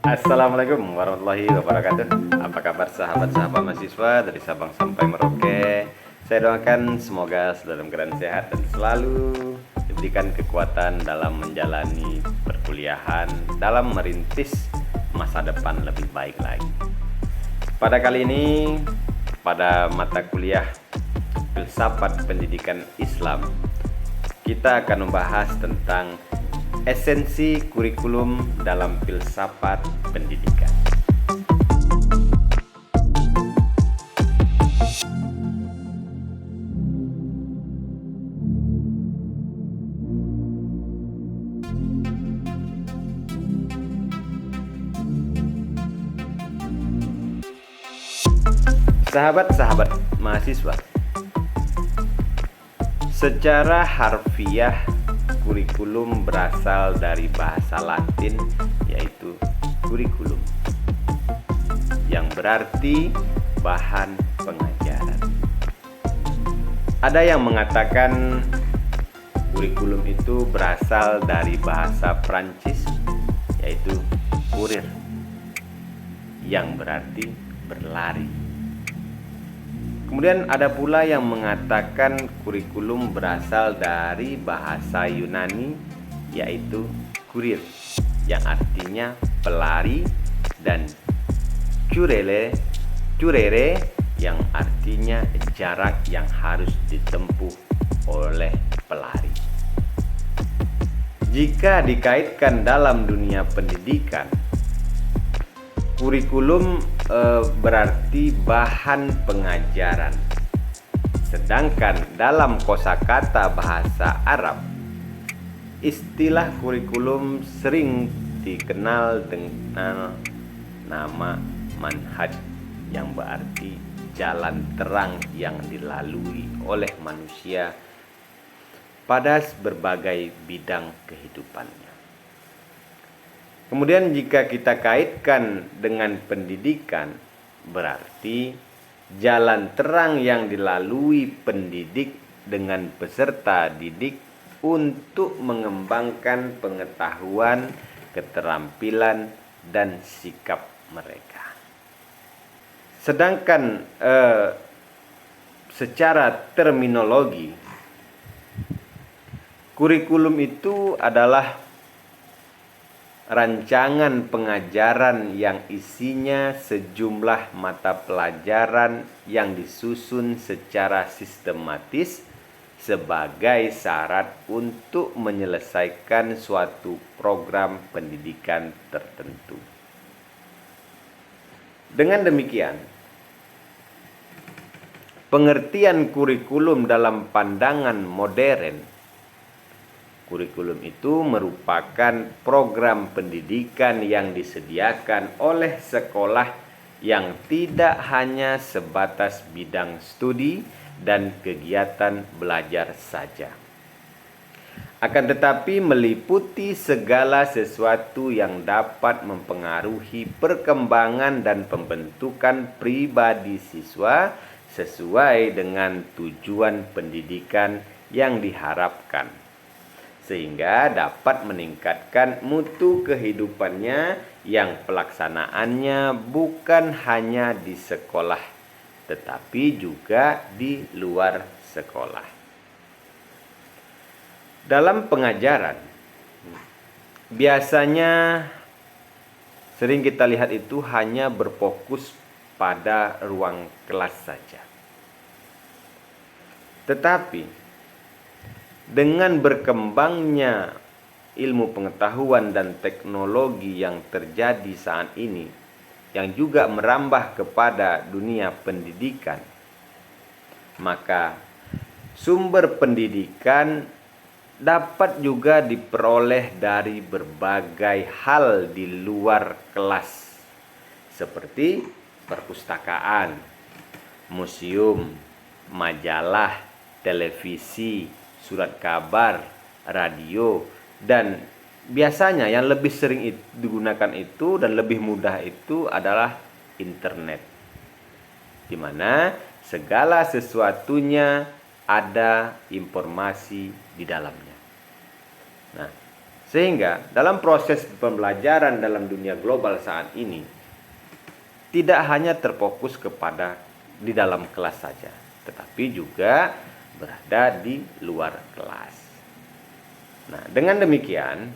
Assalamualaikum warahmatullahi wabarakatuh. Apa kabar sahabat-sahabat mahasiswa dari Sabang sampai Merauke? Saya doakan semoga dalam keadaan sehat dan selalu diberikan kekuatan dalam menjalani perkuliahan, dalam merintis masa depan lebih baik lagi. Pada kali ini, pada mata kuliah Filsafat Pendidikan Islam, kita akan membahas tentang esensi kurikulum dalam filsafat pendidikan. Sahabat-sahabat mahasiswa, secara harfiah kurikulum berasal dari bahasa Latin yaitu kurikulum, yang berarti bahan pengajaran. Ada yang mengatakan kurikulum itu berasal dari bahasa Prancis yaitu courir, yang berarti berlari. Kemudian ada pula yang mengatakan kurikulum berasal dari bahasa Yunani yaitu kurir, yang artinya pelari, dan curere yang artinya jarak yang harus ditempuh oleh pelari. Jika dikaitkan dalam dunia pendidikan, kurikulum berarti bahan pengajaran. Sedangkan dalam kosakata bahasa Arab, istilah kurikulum sering dikenal dengan nama manhaj, yang berarti jalan terang yang dilalui oleh manusia pada berbagai bidang kehidupannya. Kemudian jika kita kaitkan dengan pendidikan, berarti jalan terang yang dilalui pendidik dengan peserta didik untuk mengembangkan pengetahuan, keterampilan, dan sikap mereka. Sedangkan secara terminologi, kurikulum itu adalah rancangan pengajaran yang isinya sejumlah mata pelajaran yang disusun secara sistematis sebagai syarat untuk menyelesaikan suatu program pendidikan tertentu. Dengan demikian, pengertian kurikulum dalam pandangan modern, kurikulum itu merupakan program pendidikan yang disediakan oleh sekolah yang tidak hanya sebatas bidang studi dan kegiatan belajar saja, akan tetapi meliputi segala sesuatu yang dapat mempengaruhi perkembangan dan pembentukan pribadi siswa sesuai dengan tujuan pendidikan yang diharapkan, sehingga dapat meningkatkan mutu kehidupannya yang pelaksanaannya bukan hanya di sekolah, tetapi juga di luar sekolah. Dalam pengajaran, biasanya sering kita lihat itu hanya berfokus pada ruang kelas saja. Tetapi dengan berkembangnya ilmu pengetahuan dan teknologi yang terjadi saat ini, yang juga merambah kepada dunia pendidikan, maka sumber pendidikan dapat juga diperoleh dari berbagai hal di luar kelas, seperti perpustakaan, museum, majalah, televisi, surat kabar, radio, dan biasanya yang lebih sering digunakan itu dan lebih mudah itu adalah internet, di mana segala sesuatunya ada informasi di dalamnya. Nah, Sehingga dalam proses pembelajaran dalam dunia global saat ini tidak hanya terfokus kepada di dalam kelas saja, tetapi juga berada di luar kelas. Nah, dengan demikian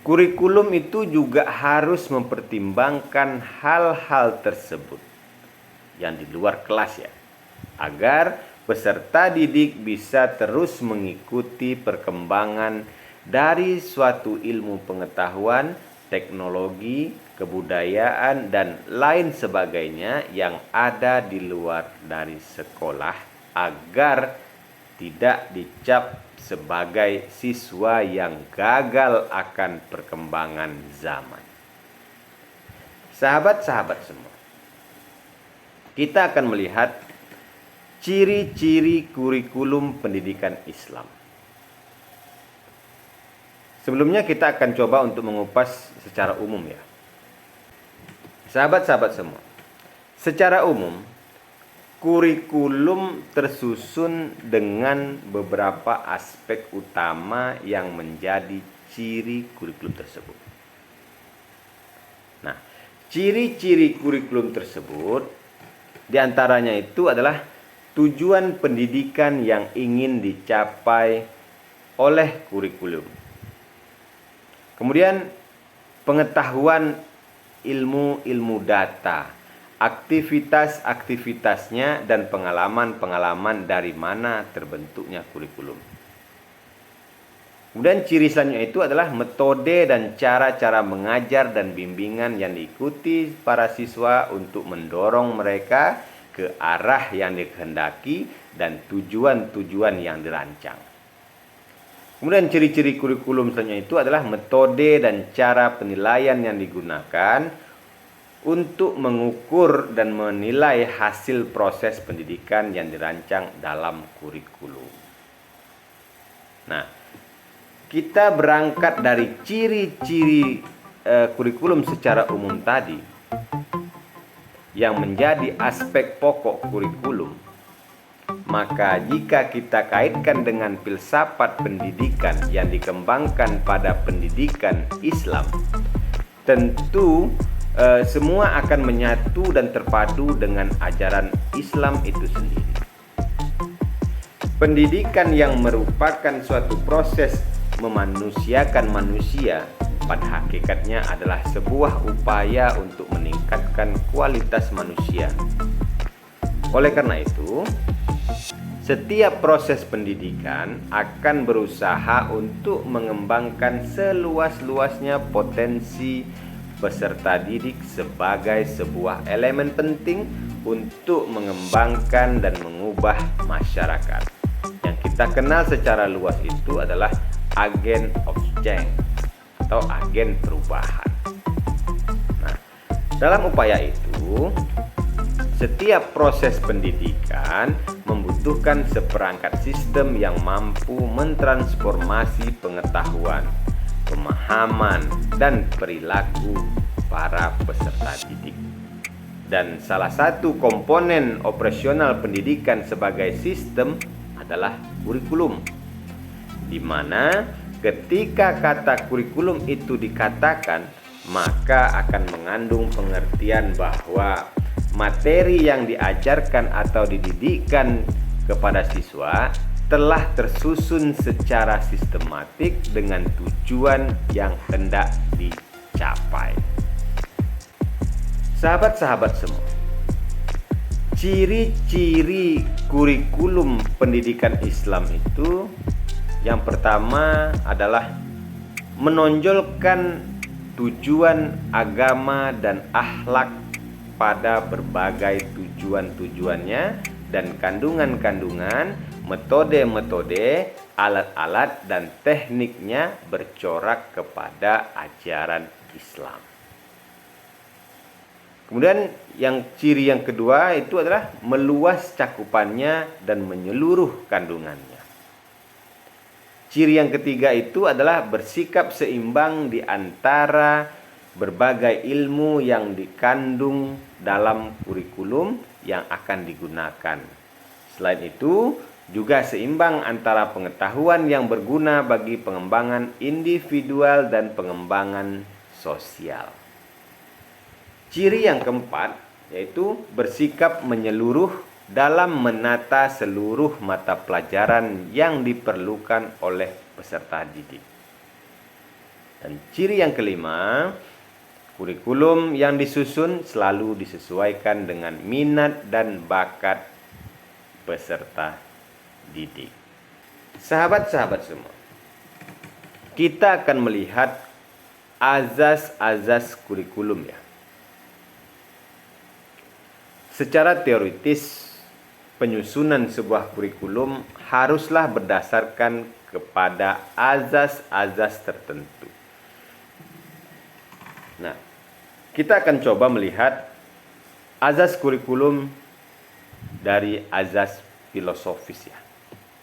kurikulum itu juga harus mempertimbangkan hal-hal tersebut yang di luar kelas ya, agar peserta didik bisa terus mengikuti perkembangan dari suatu ilmu pengetahuan, teknologi, kebudayaan, dan lain sebagainya yang ada di luar dari sekolah agar tidak dicap sebagai siswa yang gagal akan perkembangan zaman. Sahabat-sahabat semua, kita akan melihat ciri-ciri kurikulum pendidikan Islam. Sebelumnya kita akan coba untuk mengupas secara umum ya. Sahabat-sahabat semua, secara umum kurikulum tersusun dengan beberapa aspek utama yang menjadi ciri kurikulum tersebut. Nah, ciri-ciri kurikulum tersebut diantaranya itu adalah tujuan pendidikan yang ingin dicapai oleh kurikulum. Kemudian pengetahuan ilmu-ilmu data, aktivitas-aktivitasnya, dan pengalaman-pengalaman dari mana terbentuknya kurikulum. Kemudian ciri selanjutnya itu adalah metode dan cara-cara mengajar dan bimbingan yang diikuti para siswa untuk mendorong mereka ke arah yang dikehendaki dan tujuan-tujuan yang dirancang. Kemudian ciri-ciri kurikulum selanjutnya itu adalah metode dan cara penilaian yang digunakan untuk mengukur dan menilai hasil proses pendidikan yang dirancang dalam kurikulum. Nah, kita berangkat dari ciri-ciri kurikulum secara umum tadi yang menjadi aspek pokok kurikulum. Maka jika kita kaitkan dengan filsafat pendidikan yang dikembangkan pada pendidikan Islam, tentu semua akan menyatu dan terpadu dengan ajaran Islam itu sendiri. Pendidikan yang merupakan suatu proses memanusiakan manusia pada hakikatnya adalah sebuah upaya untuk meningkatkan kualitas manusia. Oleh karena itu, setiap proses pendidikan akan berusaha untuk mengembangkan seluas-luasnya potensi peserta didik sebagai sebuah elemen penting untuk mengembangkan dan mengubah masyarakat. Yang kita kenal secara luas itu adalah agen of change atau agen perubahan. Nah, dalam upaya itu, setiap proses pendidikan membutuhkan seperangkat sistem yang mampu mentransformasi pengetahuan, pemahaman, dan perilaku para peserta didik. Dan salah satu komponen operasional pendidikan sebagai sistem adalah kurikulum, di mana ketika kata kurikulum itu dikatakan, maka akan mengandung pengertian bahwa materi yang diajarkan atau dididikkan kepada siswa telah tersusun secara sistematik dengan tujuan yang hendak dicapai. Sahabat-sahabat semua, ciri-ciri kurikulum pendidikan Islam itu yang pertama adalah menonjolkan tujuan agama dan akhlak pada berbagai tujuan-tujuannya dan kandungan-kandungan, metode-metode, alat-alat, dan tekniknya bercorak kepada ajaran Islam. Kemudian ciri yang kedua itu adalah meluas cakupannya dan menyeluruh kandungannya. Ciri yang ketiga itu adalah bersikap seimbang di antara berbagai ilmu yang dikandung dalam kurikulum yang akan digunakan. Selain itu, juga seimbang antara pengetahuan yang berguna bagi pengembangan individual dan pengembangan sosial. Ciri yang keempat yaitu bersikap menyeluruh dalam menata seluruh mata pelajaran yang diperlukan oleh peserta didik. Dan ciri yang kelima, kurikulum yang disusun selalu disesuaikan dengan minat dan bakat peserta didik. Sahabat-sahabat semua, kita akan melihat azas-azas kurikulum ya. Secara teoritis, penyusunan sebuah kurikulum haruslah berdasarkan kepada azas-azas tertentu. Nah, kita akan coba melihat azas kurikulum dari azas filosofis ya.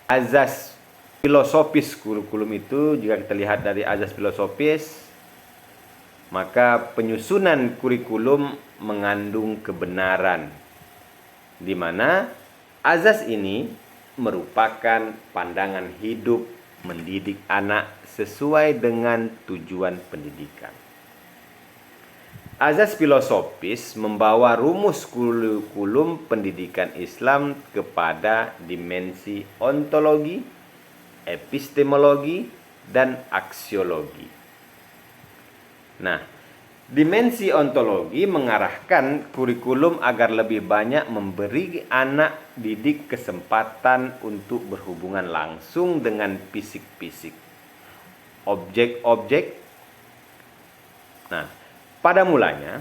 Azas filosofis kurikulum itu, jika kita lihat dari azas filosofis, maka penyusunan kurikulum mengandung kebenaran, di mana azas ini merupakan pandangan hidup mendidik anak sesuai dengan tujuan pendidikan. Azas filosofis membawa rumus kurikulum pendidikan Islam kepada dimensi ontologi, epistemologi, dan aksiologi. Nah, dimensi ontologi mengarahkan kurikulum agar lebih banyak memberi anak didik kesempatan untuk berhubungan langsung dengan fisik-fisik, objek-objek. Nah, pada mulanya,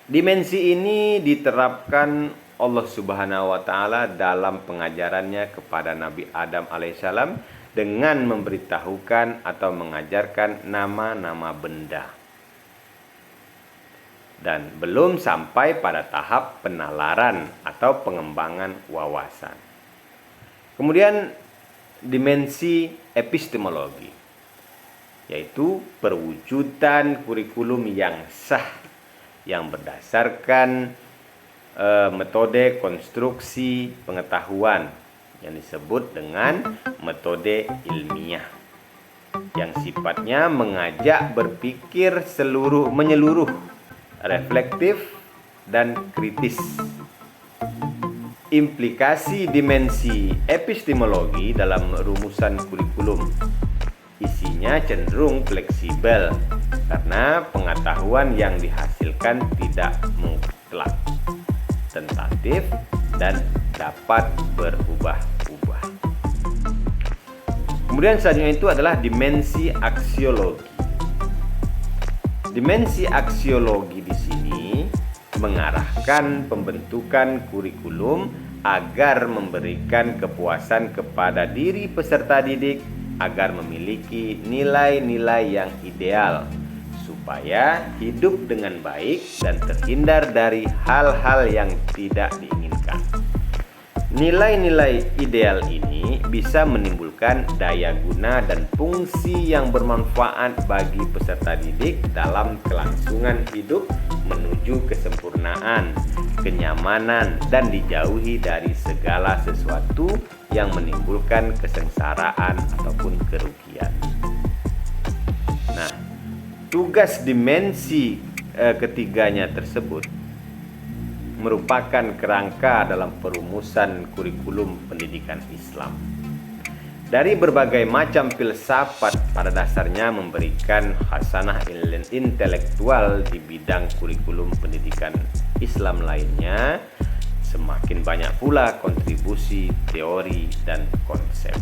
dimensi ini diterapkan Allah Subhanahu wa Ta'ala dalam pengajarannya kepada Nabi Adam alaihissalam dengan memberitahukan atau mengajarkan nama-nama benda. Dan belum sampai pada tahap penalaran atau pengembangan wawasan. Kemudian dimensi epistemologi, yaitu perwujudan kurikulum yang sah yang berdasarkan metode konstruksi pengetahuan yang disebut dengan metode ilmiah, yang sifatnya mengajak berpikir menyeluruh, reflektif, dan kritis. Implikasi dimensi epistemologi dalam rumusan kurikulum, isinya cenderung fleksibel karena pengetahuan yang dihasilkan tidak mutlak, tentatif, dan dapat berubah-ubah. Kemudian selanjutnya itu adalah dimensi aksiologi. Dimensi aksiologi di sini mengarahkan pembentukan kurikulum agar memberikan kepuasan kepada diri peserta didik agar memiliki nilai-nilai yang ideal supaya hidup dengan baik dan terhindar dari hal-hal yang tidak diinginkan. Nilai-nilai ideal ini bisa menimbulkan daya guna dan fungsi yang bermanfaat bagi peserta didik dalam kelangsungan hidup menuju kesempurnaan, kenyamanan, dan dijauhi dari segala sesuatu yang menimbulkan kesengsaraan ataupun kerugian. Nah, tugas dimensi ketiganya tersebut merupakan kerangka dalam perumusan kurikulum pendidikan Islam. Dari berbagai macam filsafat pada dasarnya memberikan khasanah intelektual di bidang kurikulum pendidikan Islam lainnya, semakin banyak pula kontribusi teori dan konsep.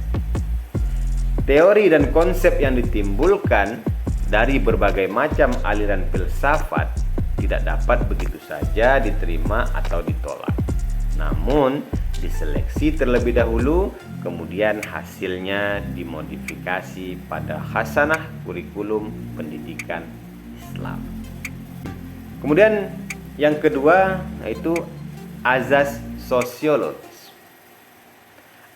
Teori dan konsep yang ditimbulkan dari berbagai macam aliran filsafat tidak dapat begitu saja diterima atau ditolak, namun diseleksi terlebih dahulu, kemudian hasilnya dimodifikasi pada khasanah kurikulum pendidikan Islam. Kemudian yang kedua yaitu azas sosiologis.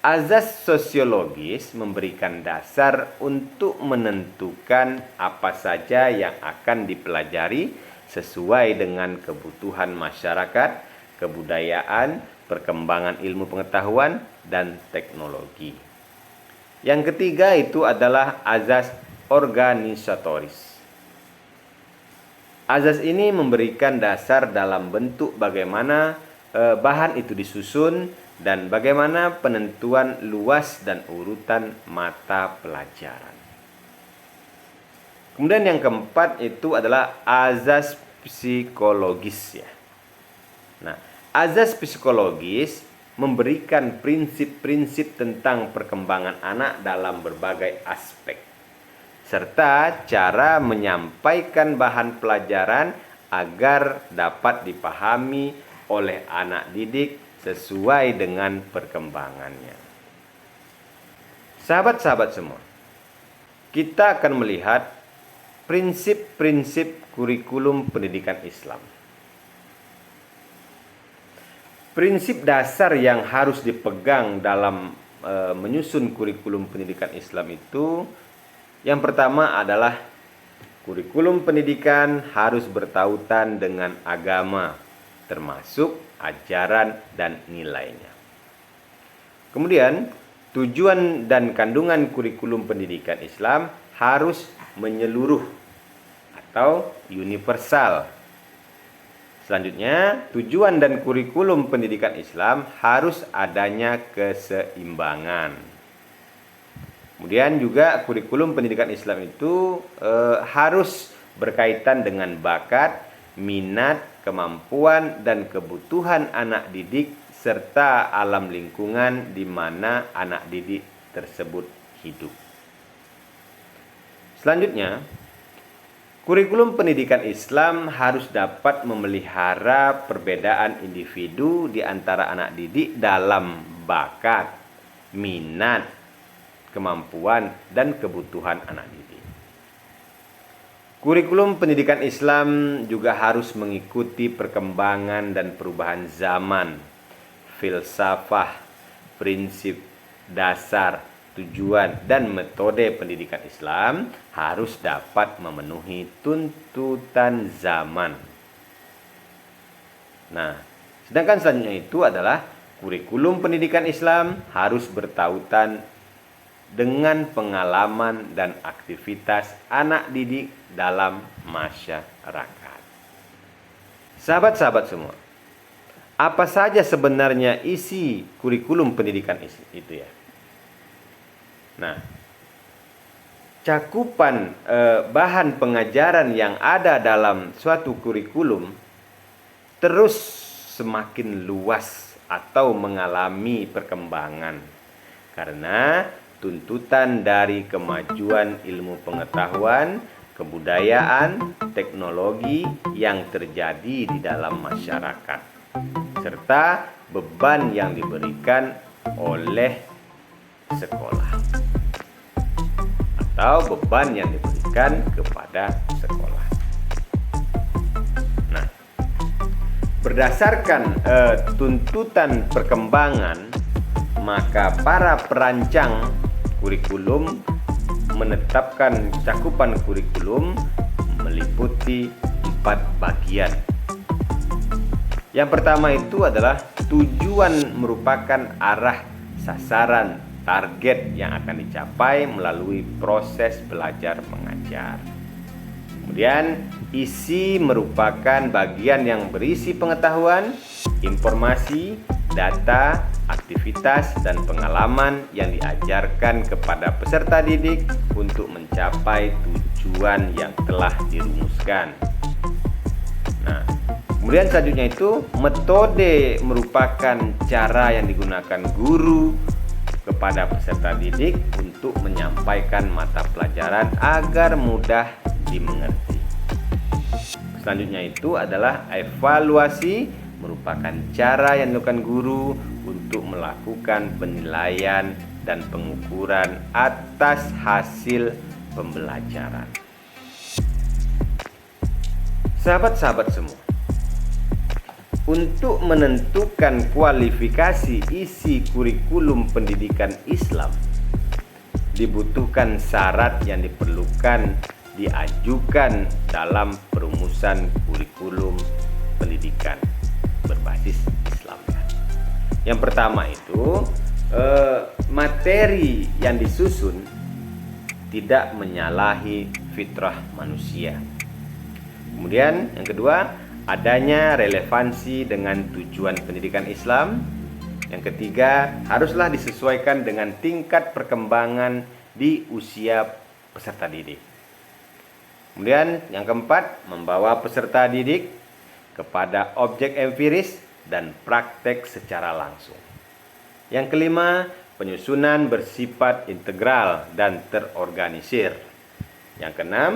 Azas sosiologis memberikan dasar untuk menentukan apa saja yang akan dipelajari sesuai dengan kebutuhan masyarakat, kebudayaan, perkembangan ilmu pengetahuan dan teknologi. Yang ketiga itu adalah azas organisatoris. Azas ini memberikan dasar dalam bentuk bagaimana bahan itu disusun dan bagaimana penentuan luas dan urutan mata pelajaran. Kemudian yang keempat itu adalah azas psikologis ya. Nah, azas psikologis memberikan prinsip-prinsip tentang perkembangan anak dalam berbagai aspek, serta cara menyampaikan bahan pelajaran agar dapat dipahami oleh anak didik sesuai dengan perkembangannya. Sahabat-sahabat semua, kita akan melihat prinsip-prinsip kurikulum pendidikan Islam. Prinsip dasar yang harus dipegang dalam menyusun kurikulum pendidikan Islam itu, yang pertama adalah kurikulum pendidikan harus bertautan dengan agama, termasuk ajaran dan nilainya. Kemudian, tujuan dan kandungan kurikulum pendidikan Islam harus menyeluruh atau universal. Selanjutnya, tujuan dan kurikulum pendidikan Islam harus adanya keseimbangan. Kemudian juga kurikulum pendidikan Islam itu harus berkaitan dengan bakat, minat, kemampuan, dan kebutuhan anak didik serta alam lingkungan di mana anak didik tersebut hidup. Selanjutnya, kurikulum pendidikan Islam harus dapat memelihara perbedaan individu di antara anak didik dalam bakat, minat, kemampuan, dan kebutuhan anak didik. Kurikulum pendidikan Islam juga harus mengikuti perkembangan dan perubahan zaman, filsafah, prinsip dasar, tujuan, dan metode pendidikan Islam harus dapat memenuhi tuntutan zaman. Nah, sedangkan selanjutnya itu adalah kurikulum pendidikan Islam harus bertautan dengan pengalaman dan aktivitas anak didik dalam masyarakat. Sahabat-sahabat semua, apa saja sebenarnya isi kurikulum pendidikan itu ya? Nah, cakupan bahan pengajaran yang ada dalam suatu kurikulum terus semakin luas atau mengalami perkembangan karena tuntutan dari kemajuan ilmu pengetahuan, kebudayaan, teknologi yang terjadi di dalam masyarakat, serta beban yang diberikan oleh sekolah atau beban yang diberikan kepada sekolah. Nah, berdasarkan tuntutan perkembangan, maka para perancang kurikulum menetapkan cakupan kurikulum meliputi 4 bagian. Yang pertama itu adalah tujuan, merupakan arah, sasaran, target yang akan dicapai melalui proses belajar mengajar. Kemudian isi merupakan bagian yang berisi pengetahuan, informasi, data, aktivitas, dan pengalaman yang diajarkan kepada peserta didik untuk mencapai tujuan yang telah dirumuskan. Nah, kemudian selanjutnya itu metode merupakan cara yang digunakan guru kepada peserta didik untuk menyampaikan mata pelajaran agar mudah dimengerti. Selanjutnya itu adalah evaluasi, merupakan cara yang dilakukan guru untuk melakukan penilaian dan pengukuran atas hasil pembelajaran. Sahabat-sahabat semua, untuk menentukan kualifikasi isi kurikulum pendidikan Islam, dibutuhkan syarat yang diperlukan diajukan dalam perumusan kurikulum pendidikan berbasis Islam. Yang pertama itu materi yang disusun tidak menyalahi fitrah manusia. Kemudian yang kedua, adanya relevansi dengan tujuan pendidikan Islam. Yang ketiga, haruslah disesuaikan dengan tingkat perkembangan di usia peserta didik. Kemudian yang keempat, membawa peserta didik kepada objek empiris dan praktek secara langsung. Yang kelima, penyusunan bersifat integral dan terorganisir. Yang keenam,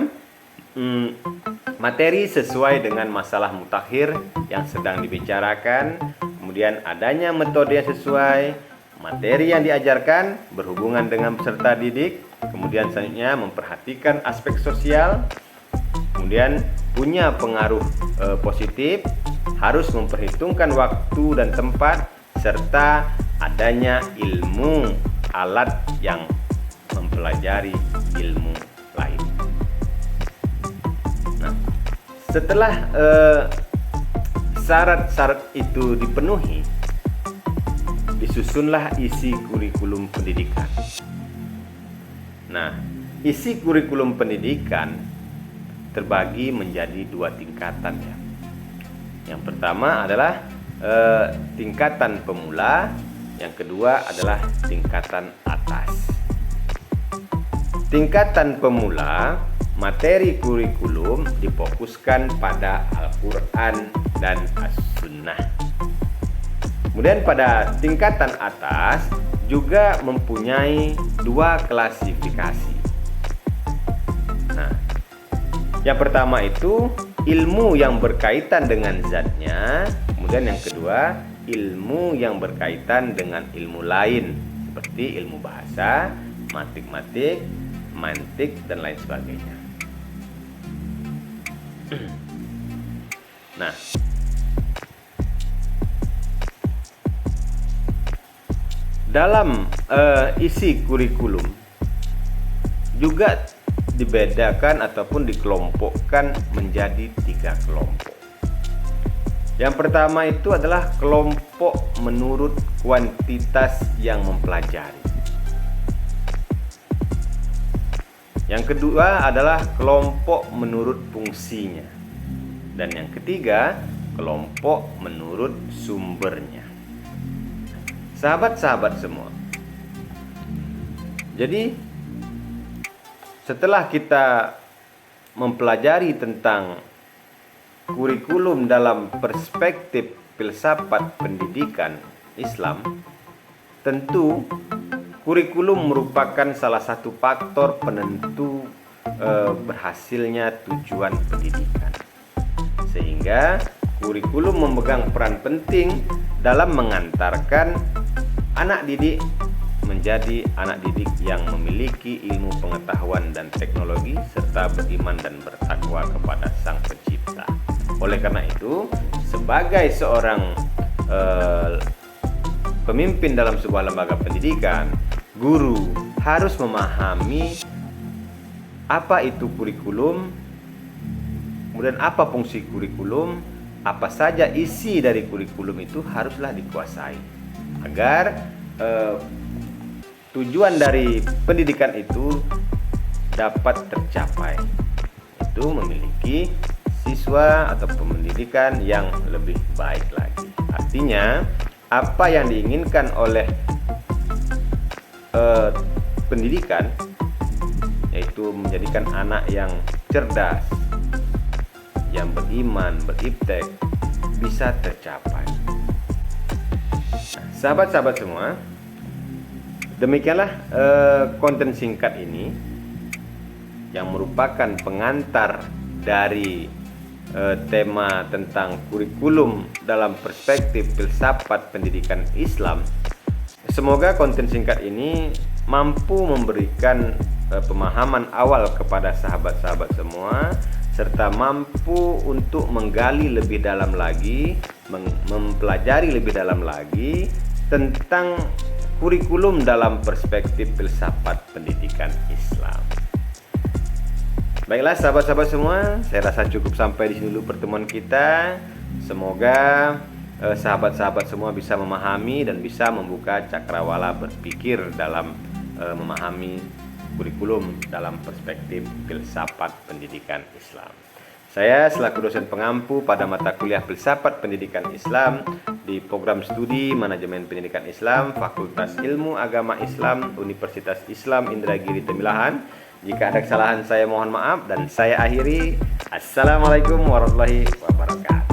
materi sesuai dengan masalah mutakhir yang sedang dibicarakan. Kemudian adanya metode yang sesuai, materi yang diajarkan berhubungan dengan peserta didik. Kemudian selanjutnya memperhatikan aspek sosial. Kemudian punya pengaruh positif, harus memperhitungkan waktu dan tempat, serta adanya ilmu alat yang mempelajari ilmu lain. Nah, setelah syarat-syarat itu dipenuhi, disusunlah isi kurikulum pendidikan. Nah, isi kurikulum pendidikan terbagi menjadi 2 tingkatan ya. Yang pertama adalah tingkatan pemula, yang kedua adalah tingkatan atas. Tingkatan pemula, materi kurikulum difokuskan pada Al-Quran dan As-Sunnah. Kemudian pada tingkatan atas juga mempunyai 2 klasifikasi. Nah, yang pertama itu ilmu yang berkaitan dengan zatnya. Kemudian yang kedua, ilmu yang berkaitan dengan ilmu lain seperti ilmu bahasa, matematik, mantik, dan lain sebagainya. Nah, dalam isi kurikulum juga dibedakan ataupun dikelompokkan menjadi 3 kelompok. Yang pertama itu adalah kelompok menurut kuantitas yang mempelajari. Yang kedua adalah kelompok menurut fungsinya. Dan yang ketiga, kelompok menurut sumbernya. Sahabat-sahabat semua, jadi setelah kita mempelajari tentang kurikulum dalam perspektif filsafat pendidikan Islam, tentu kurikulum merupakan salah satu faktor penentu berhasilnya tujuan pendidikan. Sehingga kurikulum memegang peran penting dalam mengantarkan anak didik menjadi anak didik yang memiliki ilmu pengetahuan dan teknologi serta beriman dan bertakwa kepada Sang Pencipta. Oleh karena itu, sebagai seorang pemimpin dalam sebuah lembaga pendidikan, guru harus memahami apa itu kurikulum, kemudian apa fungsi kurikulum, apa saja isi dari kurikulum itu haruslah dikuasai agar tujuan dari pendidikan itu dapat tercapai, itu memiliki siswa atau pendidikan yang lebih baik lagi. Artinya apa yang diinginkan oleh pendidikan yaitu menjadikan anak yang cerdas, yang beriman, beriptek, bisa tercapai. Nah, sahabat-sahabat semua, demikianlah konten singkat ini yang merupakan pengantar dari tema tentang kurikulum dalam perspektif filsafat pendidikan Islam. Semoga konten singkat ini mampu memberikan pemahaman awal kepada sahabat-sahabat semua, serta mampu untuk menggali lebih dalam lagi, mempelajari lebih dalam lagi tentang kurikulum dalam perspektif filsafat pendidikan Islam. Baiklah sahabat-sahabat semua, saya rasa cukup sampai di sini dulu pertemuan kita. Semoga sahabat-sahabat semua bisa memahami dan bisa membuka cakrawala berpikir dalam memahami kurikulum dalam perspektif filsafat pendidikan Islam. Saya selaku dosen pengampu pada mata kuliah Filsafat Pendidikan Islam di program studi Manajemen Pendidikan Islam Fakultas Ilmu Agama Islam Universitas Islam Indragiri Temilahan. Jika ada kesalahan saya mohon maaf dan saya akhiri. Assalamualaikum warahmatullahi wabarakatuh.